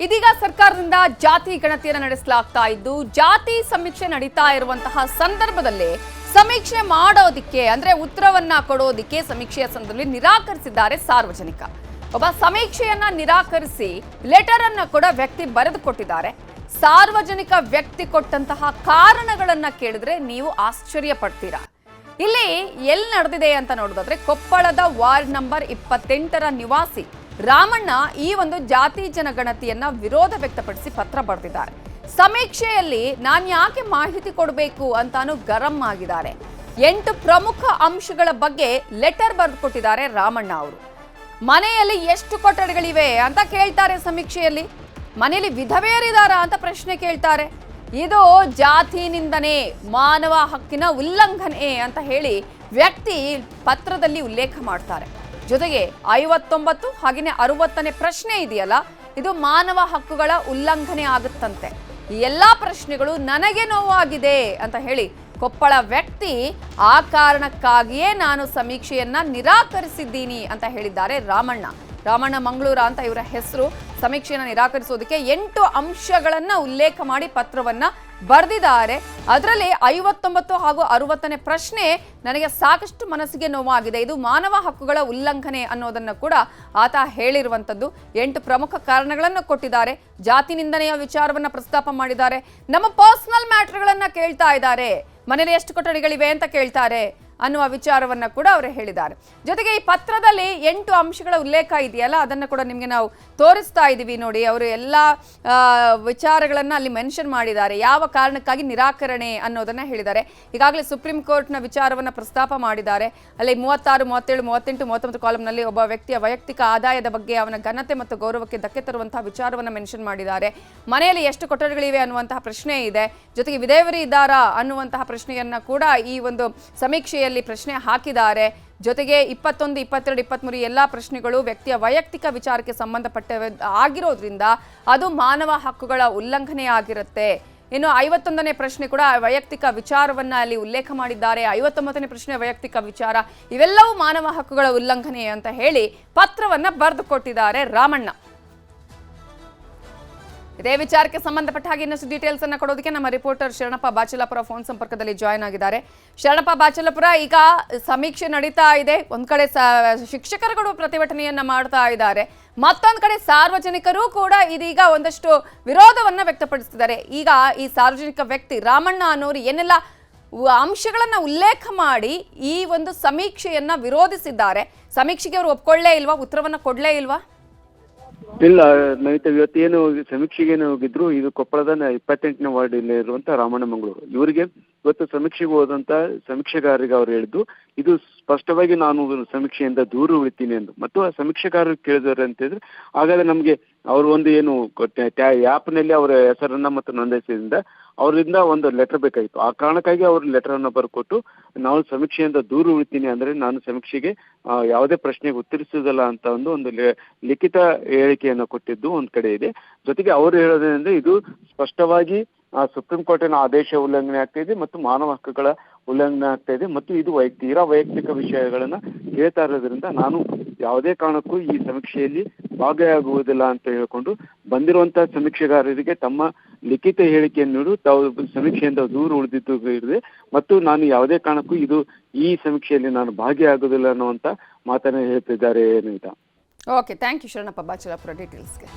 ಇದೀಗ ಸರ್ಕಾರದಿಂದ ಜಾತಿ ಗಣತಿಯನ್ನು ನಡೆಸಲಾಗ್ತಾ ಇದ್ದು ಜಾತಿ ಸಮೀಕ್ಷೆ ನಡೀತಾ ಇರುವಂತಹ ಸಂದರ್ಭದಲ್ಲಿ ಸಮೀಕ್ಷೆ ಮಾಡೋದಕ್ಕೆ ಅಂದ್ರೆ ಉತ್ತರವನ್ನ ಕೊಡೋದಕ್ಕೆ ಸಮೀಕ್ಷೆಯ ಸಂದರ್ಭದಲ್ಲಿ ನಿರಾಕರಿಸಿದ್ದಾರೆ ಸಾರ್ವಜನಿಕ. ಒಬ್ಬ ಸಮೀಕ್ಷೆಯನ್ನ ನಿರಾಕರಿಸಿ ಲೆಟರ್ ಅನ್ನ ಕೂಡ ವ್ಯಕ್ತಿ ಬರೆದು ಕೊಟ್ಟಿದ್ದಾರೆ. ಸಾರ್ವಜನಿಕ ವ್ಯಕ್ತಿ ಕೊಟ್ಟಂತಹ ಕಾರಣಗಳನ್ನ ಕೇಳಿದ್ರೆ ನೀವು ಆಶ್ಚರ್ಯ ಪಡ್ತೀರಾ. ಇಲ್ಲಿ ಎಲ್ಲಿ ನಡೆದಿದೆ ಅಂತ ನೋಡೋದಾದ್ರೆ ಕೊಪ್ಪಳದ ವಾರ್ಡ್ ನಂಬರ್ 28ರ ನಿವಾಸಿ ರಾಮಣ್ಣ ಈ ಒಂದು ಜಾತಿ ಜನಗಣತಿಯನ್ನ ವಿರೋಧ ವ್ಯಕ್ತಪಡಿಸಿ ಪತ್ರ ಬರೆದಿದ್ದಾರೆ. ಸಮೀಕ್ಷೆಯಲ್ಲಿ ನಾನು ಯಾಕೆ ಮಾಹಿತಿ ಕೊಡಬೇಕು ಅಂತಾನು ಗರಂ ಆಗಿದ್ದಾರೆ. 8 ಪ್ರಮುಖ ಅಂಶಗಳ ಬಗ್ಗೆ ಲೆಟರ್ ಬರೆದು ಕೊಟ್ಟಿದ್ದಾರೆ ರಾಮಣ್ಣ ಅವರು. ಮನೆಯಲ್ಲಿ ಎಷ್ಟು ಕೊಠಡಿಗಳಿವೆ ಅಂತ ಕೇಳ್ತಾರೆ. ಸಮೀಕ್ಷೆಯಲ್ಲಿ ಮನೆಯಲ್ಲಿ ವಿಧವೆಯರಿದಾರಾ ಅಂತ ಪ್ರಶ್ನೆ ಕೇಳ್ತಾರೆ. ಇದು ಜಾತಿ ನಿಂದನೆ, ಮಾನವ ಹಕ್ಕಿನ ಉಲ್ಲಂಘನೆ ಅಂತ ಹೇಳಿ ವ್ಯಕ್ತಿ ಪತ್ರದಲ್ಲಿ ಉಲ್ಲೇಖ ಮಾಡ್ತಾರೆ. ಜೊತೆಗೆ 59 ಹಾಗೆಯೇ 60ನೇ ಪ್ರಶ್ನೆ ಇದೆಯಲ್ಲ, ಇದು ಮಾನವ ಹಕ್ಕುಗಳ ಉಲ್ಲಂಘನೆ ಆಗುತ್ತಂತೆ. ಈ ಎಲ್ಲಾ ಪ್ರಶ್ನೆಗಳು ನನಗೆ ನೋವಾಗಿದೆ ಅಂತ ಹೇಳಿ ಕೊಪ್ಪಳ ವ್ಯಕ್ತಿ ಆ ಕಾರಣಕ್ಕಾಗಿಯೇ ನಾನು ಸಮೀಕ್ಷೆಯನ್ನ ನಿರಾಕರಿಸಿದ್ದೀನಿ ಅಂತ ಹೇಳಿದ್ದಾರೆ ರಾಮಣ್ಣ ಮಂಗಳೂರ ಅಂತ ಇವರ ಹೆಸರು. ಸಮೀಕ್ಷೆಯನ್ನು ನಿರಾಕರಿಸೋದಕ್ಕೆ 8 ಅಂಶಗಳನ್ನ ಉಲ್ಲೇಖ ಮಾಡಿ ಪತ್ರವನ್ನ ಬರೆದಿದ್ದಾರೆ. ಅದರಲ್ಲಿ 59 ಹಾಗೂ 60ನೇ ಪ್ರಶ್ನೆ ನನಗೆ ಸಾಕಷ್ಟು ಮನಸ್ಸಿಗೆ ನೋವಾಗಿದೆ, ಇದು ಮಾನವ ಹಕ್ಕುಗಳ ಉಲ್ಲಂಘನೆ ಅನ್ನೋದನ್ನ ಕೂಡ ಆತ ಹೇಳಿರುವಂಥದ್ದು. 8 ಪ್ರಮುಖ ಕಾರಣಗಳನ್ನು ಕೊಟ್ಟಿದ್ದಾರೆ. ಜಾತಿ ನಿಂದನೆಯ ವಿಚಾರವನ್ನ ಪ್ರಸ್ತಾಪ ಮಾಡಿದ್ದಾರೆ. ನಮ್ಮ ಪರ್ಸನಲ್ ಮ್ಯಾಟರ್ಗಳನ್ನ ಕೇಳ್ತಾ ಇದ್ದಾರೆ. ಮನೇಲಿ ಎಷ್ಟು ಕೊಠಡಿಗಳಿವೆ ಅಂತ ಕೇಳ್ತಾರೆ ಅನ್ನುವ ವಿಚಾರವನ್ನ ಕೂಡ ಅವರು ಹೇಳಿದ್ದಾರೆ. ಜೊತೆಗೆ ಈ ಪತ್ರದಲ್ಲಿ 8 ಅಂಶಗಳ ಉಲ್ಲೇಖ ಇದೆಯಲ್ಲ, ಅದನ್ನು ಕೂಡ ನಿಮಗೆ ನಾವು ತೋರಿಸ್ತಾ ಇದ್ದೀವಿ ನೋಡಿ. ಅವರು ಎಲ್ಲ ವಿಚಾರಗಳನ್ನ ಅಲ್ಲಿ ಮೆನ್ಷನ್ ಮಾಡಿದ್ದಾರೆ. ಯಾವ ಕಾರಣಕ್ಕಾಗಿ ನಿರಾಕರಣೆ ಅನ್ನೋದನ್ನ ಹೇಳಿದ್ದಾರೆ. ಈಗಾಗಲೇ ಸುಪ್ರೀಂ ಕೋರ್ಟ್ನ ವಿಚಾರವನ್ನ ಪ್ರಸ್ತಾಪ ಮಾಡಿದ್ದಾರೆ. ಅಲ್ಲಿ 36, 37, 38, 39 ಕಾಲಂನಲ್ಲಿ ಒಬ್ಬ ವ್ಯಕ್ತಿಯ ವೈಯಕ್ತಿಕ ಆದಾಯದ ಬಗ್ಗೆ, ಅವನ ಘನತೆ ಮತ್ತು ಗೌರವಕ್ಕೆ ಧಕ್ಕೆ ತರುವಂತಹ ವಿಚಾರವನ್ನ ಮೆನ್ಷನ್ ಮಾಡಿದ್ದಾರೆ. ಮನೆಯಲ್ಲಿ ಎಷ್ಟು ಕೊಠಡಿಗಳಿವೆ ಅನ್ನುವಂತಹ ಪ್ರಶ್ನೆ ಇದೆ. ಜೊತೆಗೆ ವಿಧೇಯರು ಇದ್ದಾರಾ ಅನ್ನುವಂತಹ ಪ್ರಶ್ನೆಯನ್ನ ಕೂಡ ಈ ಒಂದು ಸಮೀಕ್ಷೆಯಲ್ಲಿ ಪ್ರಶ್ನೆ ಹಾಕಿದ್ದಾರೆ. ಜೊತೆಗೆ 21, 22, 23 ಎಲ್ಲಾ ಪ್ರಶ್ನೆಗಳು ವ್ಯಕ್ತಿಯ ವೈಯಕ್ತಿಕ ವಿಚಾರಕ್ಕೆ ಸಂಬಂಧಪಟ್ಟ ಆಗಿರೋದ್ರಿಂದ ಅದು ಮಾನವ ಹಕ್ಕುಗಳ ಉಲ್ಲಂಘನೆ ಆಗಿರುತ್ತೆ. ಇನ್ನು 51ನೇ ಪ್ರಶ್ನೆ ಕೂಡ ವೈಯಕ್ತಿಕ ವಿಚಾರವನ್ನ ಅಲ್ಲಿ ಉಲ್ಲೇಖ ಮಾಡಿದ್ದಾರೆ. 59ನೇ ಪ್ರಶ್ನೆ ವೈಯಕ್ತಿಕ ವಿಚಾರ. ಇವೆಲ್ಲವೂ ಮಾನವ ಹಕ್ಕುಗಳ ಉಲ್ಲಂಘನೆ ಅಂತ ಹೇಳಿ ಪತ್ರವನ್ನ ಬರೆದು ಕೊಟ್ಟಿದ್ದಾರೆ ರಾಮಣ್ಣ. ಇದೇ ವಿಚಾರಕ್ಕೆ ಸಂಬಂಧಪಟ್ಟ ಹಾಗೆ ಇನ್ನಷ್ಟು ಡೀಟೇಲ್ಸ್ ಅನ್ನ ಕೊಡೋದಕ್ಕೆ ನಮ್ಮ ರಿಪೋರ್ಟರ್ ಶರಣಪ್ಪ ಬಾಚಲಾಪುರ ಫೋನ್ ಸಂಪರ್ಕದಲ್ಲಿ ಜಾಯ್ನ್ ಆಗಿದ್ದಾರೆ. ಶರಣಪ್ಪ ಬಾಚಲಾಪುರ, ಈಗ ಸಮೀಕ್ಷೆ ನಡೀತಾ ಇದೆ. ಒಂದ್ ಕಡೆ ಶಿಕ್ಷಕರುಗಳು ಪ್ರತಿಭಟನೆಯನ್ನ ಮಾಡ್ತಾ ಇದ್ದಾರೆ, ಮತ್ತೊಂದ್ ಕಡೆ ಸಾರ್ವಜನಿಕರು ಕೂಡ ಇದೀಗ ಒಂದಷ್ಟು ವಿರೋಧವನ್ನ ವ್ಯಕ್ತಪಡಿಸ್ತಿದ್ದಾರೆ. ಈಗ ಈ ಸಾರ್ವಜನಿಕ ವ್ಯಕ್ತಿ ರಾಮಣ್ಣ ಅನ್ನೋರು ಏನೆಲ್ಲ ಅಂಶಗಳನ್ನ ಉಲ್ಲೇಖ ಮಾಡಿ ಈ ಒಂದು ಸಮೀಕ್ಷೆಯನ್ನ ವಿರೋಧಿಸಿದ್ದಾರೆ. ಸಮೀಕ್ಷೆಗೆ ಅವರು ಒಪ್ಕೊಳ್ಳೇ ಇಲ್ವಾ? ಉತ್ತರವನ್ನ ಕೊಡ್ಲೇ ಇಲ್ವಾ? ಇಲ್ಲ ನೈತ ಇವತ್ತೇನು ಸಮೀಕ್ಷೆಗೇನು ಹೋಗಿದ್ರು, ಇದು ಕೊಪ್ಪಳದ 28ನೇ ವಾರ್ಡ್ ಇಲ್ಲಿ ಇರುವಂತ ರಾಮಣ್ಣ ಮಂಗಳೂರು. ಇವರಿಗೆ ಇವತ್ತು ಸಮೀಕ್ಷೆಗೆ ಹೋದಂತ ಸಮೀಕ್ಷೆಗಾರರಿಗೆ ಅವ್ರು ಹೇಳಿದ್ದು, ಇದು ಸ್ಪಷ್ಟವಾಗಿ ನಾನು ಸಮೀಕ್ಷೆಯಿಂದ ದೂರ ಉಳಿತೀನಿ ಎಂದು. ಮತ್ತು ಆ ಸಮೀಕ್ಷೆಗಾರರು ಕೇಳಿದಾರೆ ಅಂತ ಹೇಳಿದ್ರೆ, ಹಾಗಾದ್ರೆ ನಮ್ಗೆ ಅವ್ರು ಒಂದು ಏನು ಆ್ಯಪ್ನಲ್ಲಿ ಅವರ ಹೆಸರನ್ನ ಮತ್ತು ನೋಂದಾಯಿಸಿದ್ರಿಂದ ಅವರಿಂದ ಒಂದು ಲೆಟರ್ ಬೇಕಾಗಿತ್ತು. ಆ ಕಾರಣಕ್ಕಾಗಿ ಅವ್ರ ಲೆಟರ್ ಅನ್ನ ಬರ್ಕೊಟ್ಟು ನಾವು ಸಮೀಕ್ಷೆಯಿಂದ ದೂರ ಉಳಿತೀನಿ, ಅಂದ್ರೆ ನಾನು ಸಮೀಕ್ಷೆಗೆ ಯಾವುದೇ ಪ್ರಶ್ನೆಗೆ ಉತ್ತರಿಸುವುದಿಲ್ಲ ಅಂತ ಒಂದು ಲಿಖಿತ ಹೇಳಿಕೆಯನ್ನು ಕೊಟ್ಟಿದ್ದು ಒಂದ್ ಕಡೆ ಇದೆ. ಜೊತೆಗೆ ಅವರು ಹೇಳೋದೇನೆಂದ್ರೆ, ಇದು ಸ್ಪಷ್ಟವಾಗಿ ಸುಪ್ರೀಂ ಕೋರ್ಟಿನ ಆದೇಶ ಉಲ್ಲಂಘನೆ ಆಗ್ತಾ ಇದೆ ಮತ್ತು ಮಾನವ ಹಕ್ಕುಗಳ ಉಲ್ಲಂಘನೆ ಆಗ್ತಾ ಇದೆ ಮತ್ತು ಇದು ತೀರಾ ವೈಯಕ್ತಿಕ ವಿಷಯಗಳನ್ನ ಕೇಳ್ತಾ ಇರೋದ್ರಿಂದ ನಾನು ಯಾವುದೇ ಕಾರಣಕ್ಕೂ ಈ ಸಮೀಕ್ಷೆಯಲ್ಲಿ ಭಾಗಿಯಾಗುವುದಿಲ್ಲ ಅಂತ ಹೇಳ್ಕೊಂಡು ಬಂದಿರುವಂತಹ ಸಮೀಕ್ಷೆಗಾರರಿಗೆ ತಮ್ಮ ಲಿಖಿತ ಹೇಳಿಕೆಯನ್ನು ನೀಡು ತಾವು ಸಮೀಕ್ಷೆಯಿಂದ ದೂರ ಉಳಿದಿದ್ದು ಇದೆ ಮತ್ತು ನಾನು ಯಾವುದೇ ಕಾರಣಕ್ಕೂ ಈ ಸಮೀಕ್ಷೆಯಲ್ಲಿ ನಾನು ಭಾಗಿಯಾಗುವುದಿಲ್ಲ ಅನ್ನುವಂತ ಮಾತನ್ನ ಹೇಳ್ತಿದ್ದಾರೆ. Okay, thank you Sharanappa Bachalapura ಡೀಟೇಲ್ಸ್ಗೆ.